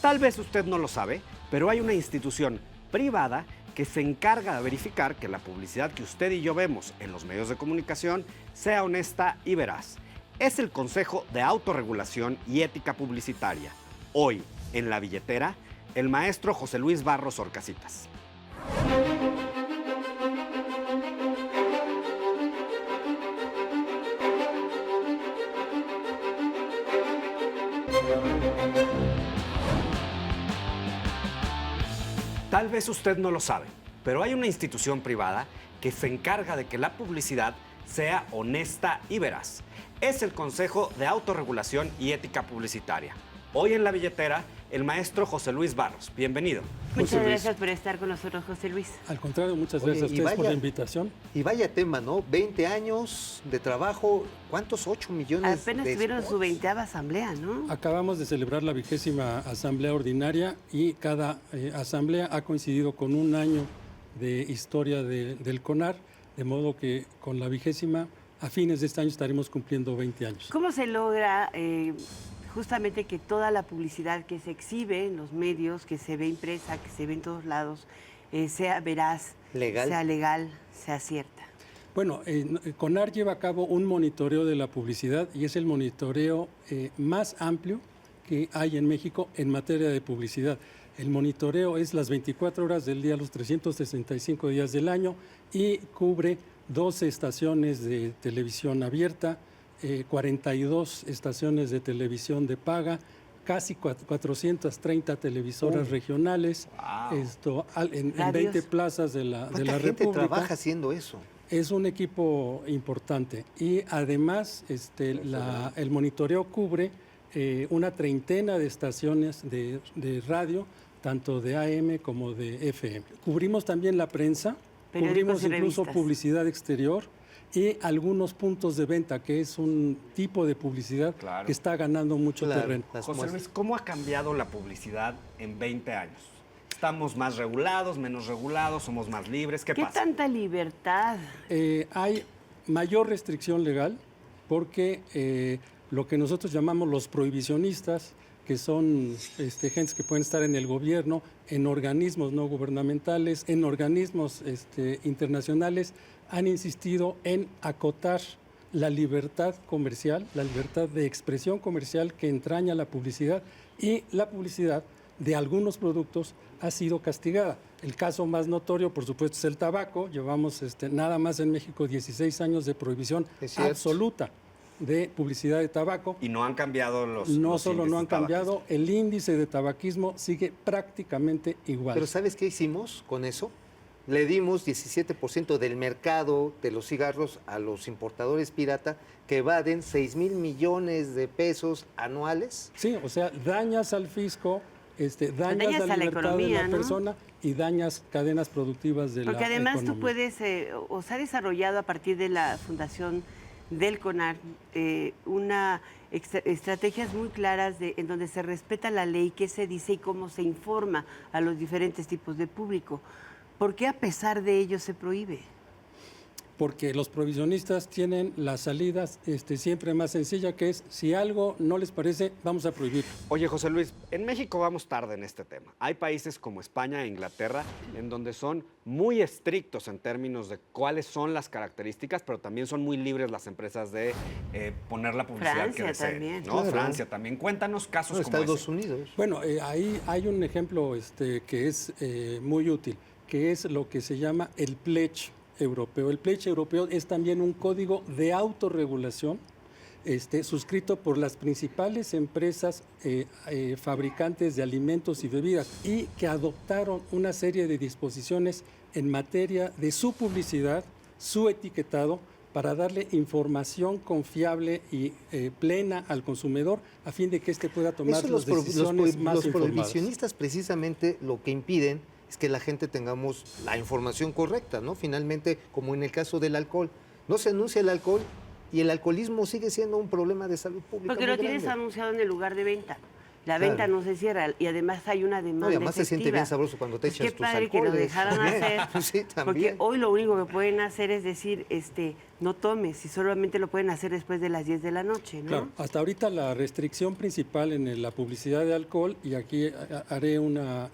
Tal vez usted no lo sabe, pero hay una institución privada que se encarga de verificar que la publicidad que usted y yo vemos en los medios de comunicación sea honesta y veraz. Es el Consejo de Autorregulación y Ética Publicitaria. Hoy, en La Billetera, el maestro José Luis Barros Horcasitas. Tal vez usted no lo sabe, pero hay una institución privada que se encarga de que la publicidad sea honesta y veraz. Es el Consejo de Autorregulación y Ética Publicitaria. Hoy en La Billetera, el maestro José Luis Barros. Bienvenido. Muchas gracias por estar con nosotros, José Luis. Al contrario, muchas gracias a ustedes por la invitación. Y vaya tema, ¿no? 20 años de trabajo, ¿cuántos? 8 millones Apenas tuvieron su 20ª asamblea, ¿no? Acabamos de celebrar la 20ª asamblea ordinaria y cada asamblea ha coincidido con un año de historia del CONAR, de modo que con la 20ª, a fines de este año estaremos cumpliendo 20 años. ¿Cómo se logra justamente que toda la publicidad que se exhibe en los medios, que se ve impresa, que se ve en todos lados, sea veraz, sea legal, sea cierta? Bueno, CONAR lleva a cabo un monitoreo de la publicidad y es el monitoreo más amplio que hay en México en materia de publicidad. El monitoreo es las 24 horas del día, los 365 días del año y cubre 12 estaciones de televisión abierta, 42 estaciones de televisión de paga, casi 430 televisoras regionales, en 20 plazas de la República. ¿Cuánta gente trabaja haciendo eso? Es un equipo importante y además el monitoreo cubre una treintena de estaciones de radio, tanto de AM como de FM. Cubrimos también la prensa, cubrimos incluso publicidad exterior y algunos puntos de venta, que es un tipo de publicidad que está ganando mucho terreno. José Luis, ¿cómo ha cambiado la publicidad en 20 años? ¿Estamos más regulados, menos regulados, somos más libres? ¿Qué pasa? ¿Qué tanta libertad? Hay mayor restricción legal porque lo que nosotros llamamos los prohibicionistas, que son gentes que pueden estar en el gobierno, en organismos no gubernamentales, en organismos internacionales, han insistido en acotar la libertad comercial, la libertad de expresión comercial que entraña la publicidad, y la publicidad de algunos productos ha sido castigada. El caso más notorio, por supuesto, es el tabaco. Llevamos nada más en México 16 años de prohibición absoluta de publicidad de tabaco. Y no han cambiado los No solo no han cambiado, el índice de tabaquismo sigue prácticamente igual. Pero ¿sabes qué hicimos con eso? Le dimos 17% del mercado de los cigarros a los importadores pirata que evaden 6,000 millones de pesos anuales. Sí, o sea, dañas al fisco, dañas la libertad economía, de la persona y dañas cadenas productivas de la economía. Porque además tú puedes, o se ha desarrollado a partir de la fundación del CONAR, estrategias muy claras en donde se respeta la ley, qué se dice y cómo se informa a los diferentes tipos de público. ¿Por qué a pesar de ello se prohíbe? Porque los prohibicionistas tienen la salida siempre más sencilla, que es, si algo no les parece, vamos a prohibir. Oye, José Luis, en México vamos tarde en este tema. Hay países como España e Inglaterra en donde son muy estrictos en términos de cuáles son las características, pero también son muy libres las empresas de poner la publicidad Francia que deseen. también. ¿No? Claro. Francia también. Cuéntanos casos como Estados ese. Unidos. Bueno, ahí hay un ejemplo que es muy útil, que es lo que se llama el pledge europeo. El pledge europeo es también un código de autorregulación suscrito por las principales empresas fabricantes de alimentos y bebidas y que adoptaron una serie de disposiciones en materia de su publicidad, su etiquetado, para darle información confiable y plena al consumidor a fin de que pueda tomar las decisiones más informadas. Los prohibicionistas precisamente lo que impiden es que la gente tengamos la información correcta, ¿no? Finalmente, como en el caso del alcohol, no se anuncia el alcohol y el alcoholismo sigue siendo un problema de salud pública. Porque lo tienes anunciado en el lugar de venta. La venta no se cierra y además hay una demanda. No, y además efectiva. se siente bien sabroso cuando te echas Qué tus padre alcoholes. que lo dejaran hacer. Sí, también. Porque hoy lo único que pueden hacer es decir, no tomes y solamente lo pueden hacer después de las 10 de la noche, ¿no? Claro, hasta ahorita la restricción principal en la publicidad de alcohol, y aquí haré una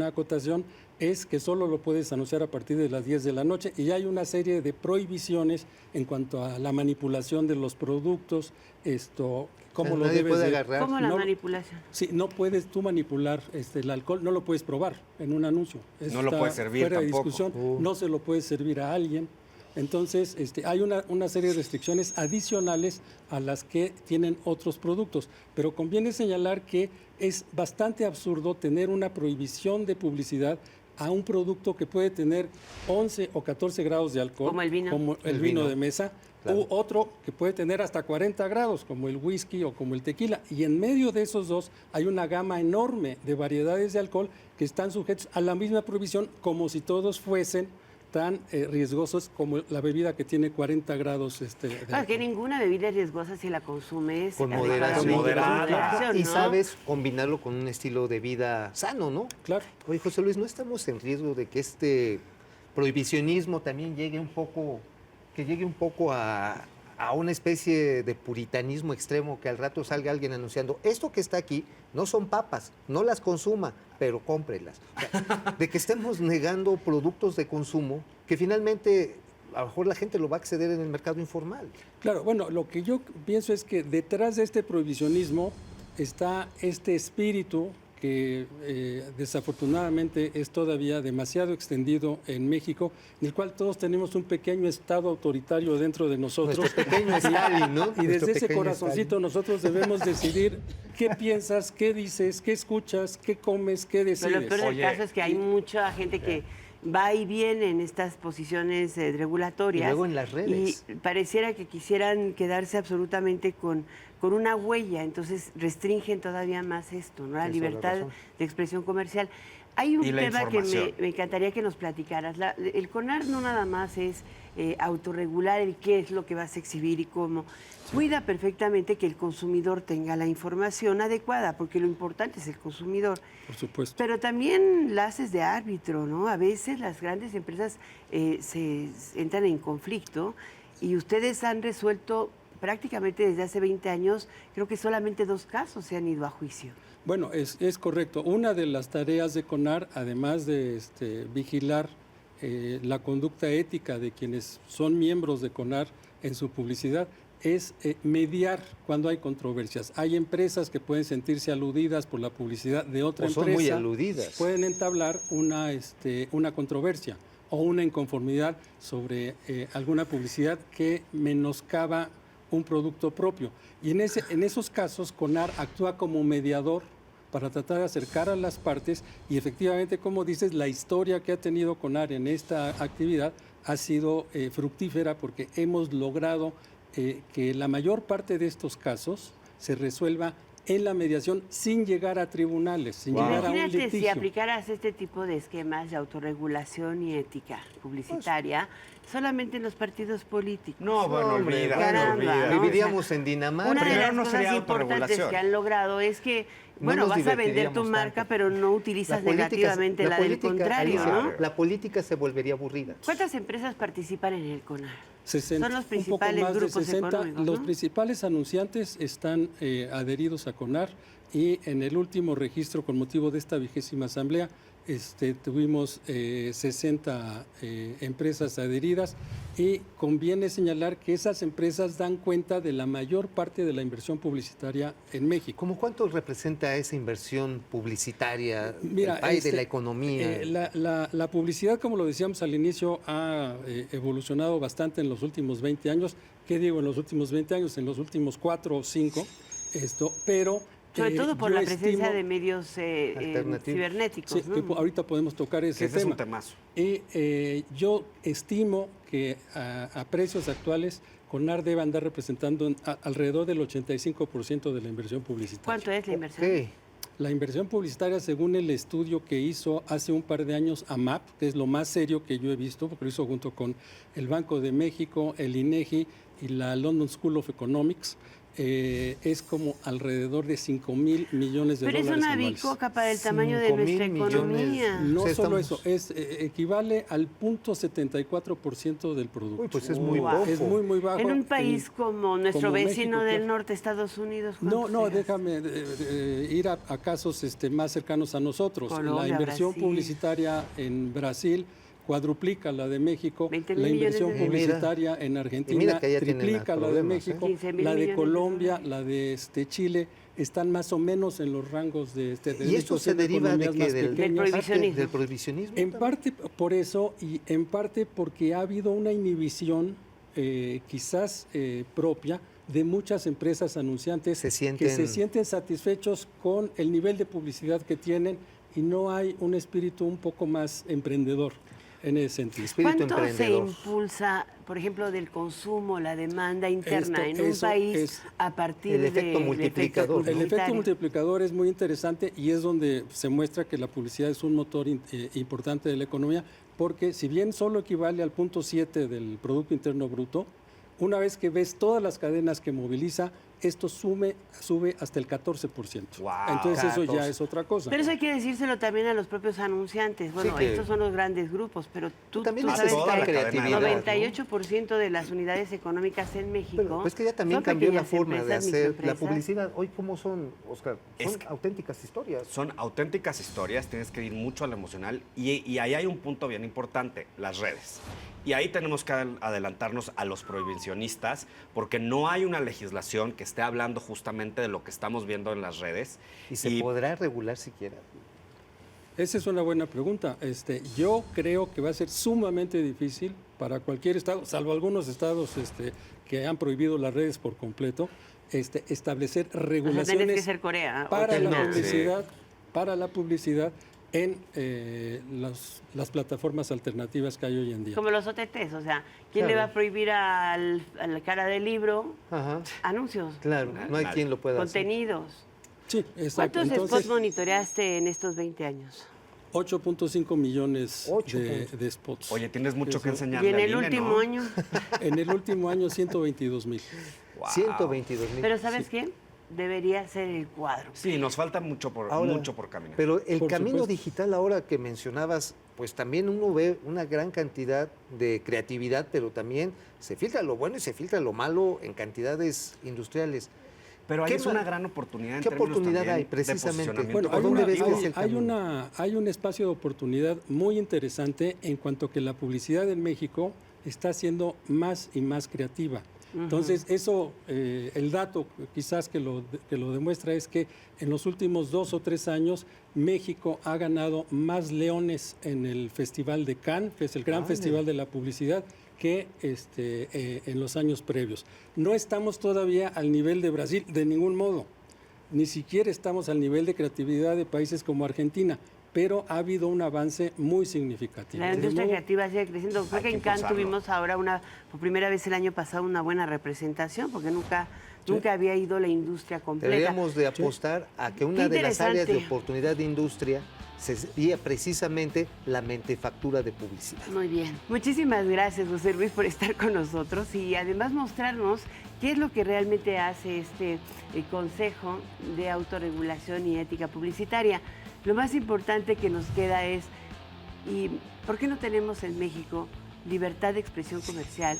acotación, es que solo lo puedes anunciar a partir de las 10 de la noche y hay una serie de prohibiciones en cuanto a la manipulación de los productos, cómo lo nadie debes puede de agarrar. ¿Cómo la no- manipulación? Sí, no puedes tú manipular el alcohol, no lo puedes probar en un anuncio. Eso No lo está puedes servir fuera de tampoco. discusión, no se lo puedes servir a alguien. Entonces, hay una serie de restricciones adicionales a las que tienen otros productos, pero conviene señalar que es bastante absurdo tener una prohibición de publicidad a un producto que puede tener 11 o 14 grados de alcohol, Como el vino. como el El vino vino. de mesa, Claro. u otro que puede tener hasta 40 grados, como el whisky o como el tequila. Y en medio de esos dos hay una gama enorme de variedades de alcohol que están sujetos a la misma prohibición, como si todos fuesen tan riesgosos como la bebida que tiene 40 grados de Claro, que alcohol. ninguna bebida es riesgosa si la consumes Con adecuadamente, moderación. Y ¿no? sabes combinarlo con un estilo de vida sano, ¿no? Claro. Oye, José Luis, ¿no estamos en riesgo de que este prohibicionismo también llegue un poco a una especie de puritanismo extremo, que al rato salga alguien anunciando, esto que está aquí no son papas, no las consuma, pero cómprelas? O sea, de que estemos negando productos de consumo que finalmente a lo mejor la gente lo va a acceder en el mercado informal. Claro, bueno, lo que yo pienso es que detrás de este prohibicionismo está este espíritu que desafortunadamente es todavía demasiado extendido en México, en el cual todos tenemos un pequeño estado autoritario dentro de nosotros. Nuestro pequeño Stalin, ¿no? Y Nuestro desde ese pequeño corazoncito Stalin. nosotros debemos decidir qué piensas, qué dices, qué escuchas, qué comes, qué Pero decides. lo peor del Oye, caso es que hay mucha gente que va y viene en estas posiciones regulatorias. Y luego en las redes. Y pareciera que quisieran quedarse absolutamente con una huella, entonces restringen todavía más esto, ¿no? La Tienes toda la libertad razón. de expresión comercial. Hay un Y la tema que información. me encantaría que nos platicaras. El CONAR no nada más es autorregular el qué es lo que vas a exhibir y cómo. Cuida perfectamente que el consumidor tenga la información adecuada, porque lo importante es el consumidor. Por supuesto. Pero también la haces de árbitro, ¿no? A veces las grandes empresas se entran en conflicto y ustedes han resuelto prácticamente desde hace 20 años, creo que solamente 2 casos se han ido a juicio. Bueno, es correcto. Una de las tareas de CONAR, además de vigilar la conducta ética de quienes son miembros de CONAR en su publicidad, es mediar cuando hay controversias. Hay empresas que pueden sentirse aludidas por la publicidad de otra O son empresa. muy aludidas. Pueden entablar una controversia o una inconformidad sobre alguna publicidad que menoscaba un producto propio. Y en esos casos, CONAR actúa como mediador para tratar de acercar a las partes y efectivamente, como dices, la historia que ha tenido CONAR en esta actividad ha sido fructífera porque hemos logrado que la mayor parte de estos casos se resuelva en la mediación sin llegar a tribunales, sin llegar a un Imagínate si litigio. aplicaras este tipo de esquemas de autorregulación y ética publicitaria solamente en los partidos políticos. No, bueno, Hombre, olvídate, caramba, olvídate. ¿no? Viviríamos en Dinamarca. Una de Primero las no cosas sería importantes autorregulación. que han logrado es que, No bueno, nos vas a vender tu divertiríamos marca, tanto. pero no utilizas negativamente la del contrario, Alicia, ¿no? La política se volvería aburrida. ¿Cuántas empresas participan en el CONAR? 60, Son los un poco principales más de grupos 60. económicos, Los ¿no? principales anunciantes están adheridos a CONAR y en el último registro con motivo de esta 20ª asamblea tuvimos 60 empresas adheridas y conviene señalar que esas empresas dan cuenta de la mayor parte de la inversión publicitaria en México. ¿Cómo cuánto representa esa inversión publicitaria Mira, del país, de la economía? La publicidad, como lo decíamos al inicio, ha evolucionado bastante en los últimos 20 años. ¿Qué digo en los últimos 20 años? En los últimos 4 o 5, pero... Sobre todo por yo la presencia estimo- de medios Alternativos. cibernéticos, Sí, ¿no? que ahorita podemos tocar ese Ese es tema. un temazo. Y yo estimo que a precios actuales CONAR debe andar representando alrededor del 85% de la inversión publicitaria. ¿Cuánto es la inversión? Ok. La inversión publicitaria, según el estudio que hizo hace un par de años AMAP, que es lo más serio que yo he visto, porque lo hizo junto con el Banco de México, el INEGI y la London School of Economics, es como alrededor de 5,000 millones de Pero es dólares una anuales. bicoca para el tamaño de 5,000 nuestra millones. economía. No O sea, solo estamos- eso, equivale al 0,74% del producto. Uy, pues es muy Wow. poco. Es muy, muy bajo. En un país como nuestro como vecino México, del claro. norte, Estados Unidos. No, ¿cuánto no, se gasta? déjame ir a casos más cercanos a nosotros. Colombia, La inversión Brasil. publicitaria en Brasil cuadruplica la de México, 20,000 la inversión millones de publicitaria en mira Argentina que allá tienen triplica la de problemas, México, 15,000 la de millones de Colombia, dólares. la de Chile, están más o menos en los rangos de ¿Y esto se deriva de que Del prohibicionismo. del prohibicionismo? En también? parte por eso y en parte porque ha habido una inhibición quizás propia de muchas empresas anunciantes que se sienten satisfechos con el nivel de publicidad que tienen y no hay un espíritu un poco más emprendedor en ese sentido. Espíritu ¿Cuánto se emprendedor. impulsa, por ejemplo, del consumo, la demanda interna Esto- en un eso país es a partir el de efecto multiplicador, ¿no? El efecto publicitario? multiplicador es muy interesante y es donde se muestra que la publicidad es un motor importante de la economía, porque si bien solo equivale al 0,7 del Producto Interno Bruto, una vez que ves todas las cadenas que moviliza, esto sube hasta el 14%. Wow. Entonces eso 14. ya es otra cosa. Pero eso hay que decírselo también a los propios anunciantes. Bueno, que- estos son los grandes grupos, pero tú También tú es sabes toda que la el cadena de 98% de las unidades económicas en México Pero es que ya también son cambió la pequeñas forma de empresas, hacer la microempresas. publicidad. Hoy, ¿cómo son, Oscar? Son Es que- auténticas historias. Son auténticas historias, tienes que ir mucho a lo emocional y ahí hay un punto bien importante, las redes. Y ahí tenemos que adelantarnos a los prohibicionistas porque no hay una legislación que esté hablando justamente de lo que estamos viendo en las redes. Y se podrá regular siquiera. Esa es una buena pregunta. Yo creo que va a ser sumamente difícil para cualquier estado, salvo algunos estados que han prohibido las redes por completo, establecer O sea, regulaciones tenés que ser Corea. o para China. la no, publicidad, para la publicidad en las plataformas alternativas que hay hoy en día. Como los OTTs, o sea, ¿quién le Claro. va a prohibir a la cara del libro Ajá. anuncios, Claro, no hay Nadie. quien lo pueda hacer. contenidos? Sí, exacto. ¿Cuántos Entonces, spots monitoreaste en estos 20 años? 8,5 millones 8 de spots. Oye, tienes mucho Eso. que enseñarle Y en al el INE, último ¿no? año. En el último año, 122,000. Wow. 122,000. Pero ¿sabes qué? Debería ser el cuadro. Sí, nos falta mucho por Ahora, caminar. Pero el Por camino supuesto. digital ahora que mencionabas, pues también uno ve una gran cantidad de creatividad, pero también se filtra lo bueno y se filtra lo malo en cantidades industriales. Pero ahí ¿qué es ma- una gran oportunidad en qué términos oportunidad también hay, de precisamente? posicionamiento Bueno, ¿Por hay, dónde una- ves que es el hay camino? hay un espacio de oportunidad muy interesante en cuanto que la publicidad en México está siendo más y más creativa. Entonces, eso, el dato quizás que lo demuestra es que en los últimos 2 o 3 años México ha ganado más leones en el Festival de Cannes, que es el gran Vale. festival de la publicidad, que en los años previos. No estamos todavía al nivel de Brasil, de ningún modo. Ni siquiera estamos al nivel de creatividad de países como Argentina, pero ha habido un avance muy significativo. La De industria modo- creativa sigue creciendo. Creo Hay que que en Cannes impulsarlo. tuvimos ahora por primera vez el año pasado una buena representación, porque nunca había ido la industria completa. Deberíamos de apostar a que una de las áreas de interesante. oportunidad de industria sería precisamente la mentefactura de publicidad. Muy bien. Muchísimas gracias, José Luis, por estar con nosotros y además mostrarnos qué es lo que realmente hace este Consejo de Autorregulación y Ética Publicitaria. Lo más importante que nos queda es, ¿y por qué no tenemos en México libertad de expresión comercial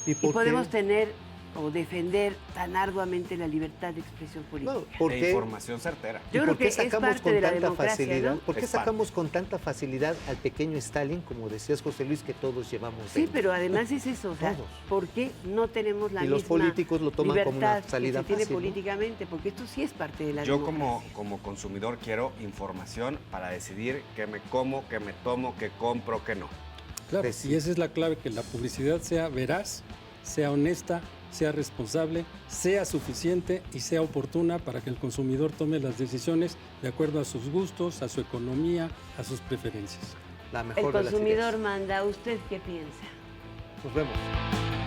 ¿Y y por qué? podemos tener o defender tan arduamente la libertad de expresión política? No, ¿por E qué? información certera. Yo ¿Y creo por qué que es sacamos parte con de la tanta democracia, facilidad? ¿no? ¿Por qué Es parte. sacamos con tanta facilidad al pequeño Stalin, como decías José Luis, que todos llevamos Sí, dentro? pero además es eso, o sea, Todos. ¿por qué no tenemos la Y los misma políticos lo toman como una libertad salida que se tiene fácil, ¿no? políticamente? Porque esto sí es parte de la Yo democracia. como consumidor quiero información para decidir qué me como, qué me tomo, qué compro, qué no. Claro, Decir. y esa es la clave, que la publicidad sea veraz, sea honesta, sea responsable, sea suficiente y sea oportuna para que el consumidor tome las decisiones de acuerdo a sus gustos, a su economía, a sus preferencias. La El mejor de las consumidor ideas. manda. ¿Usted qué piensa? Nos vemos.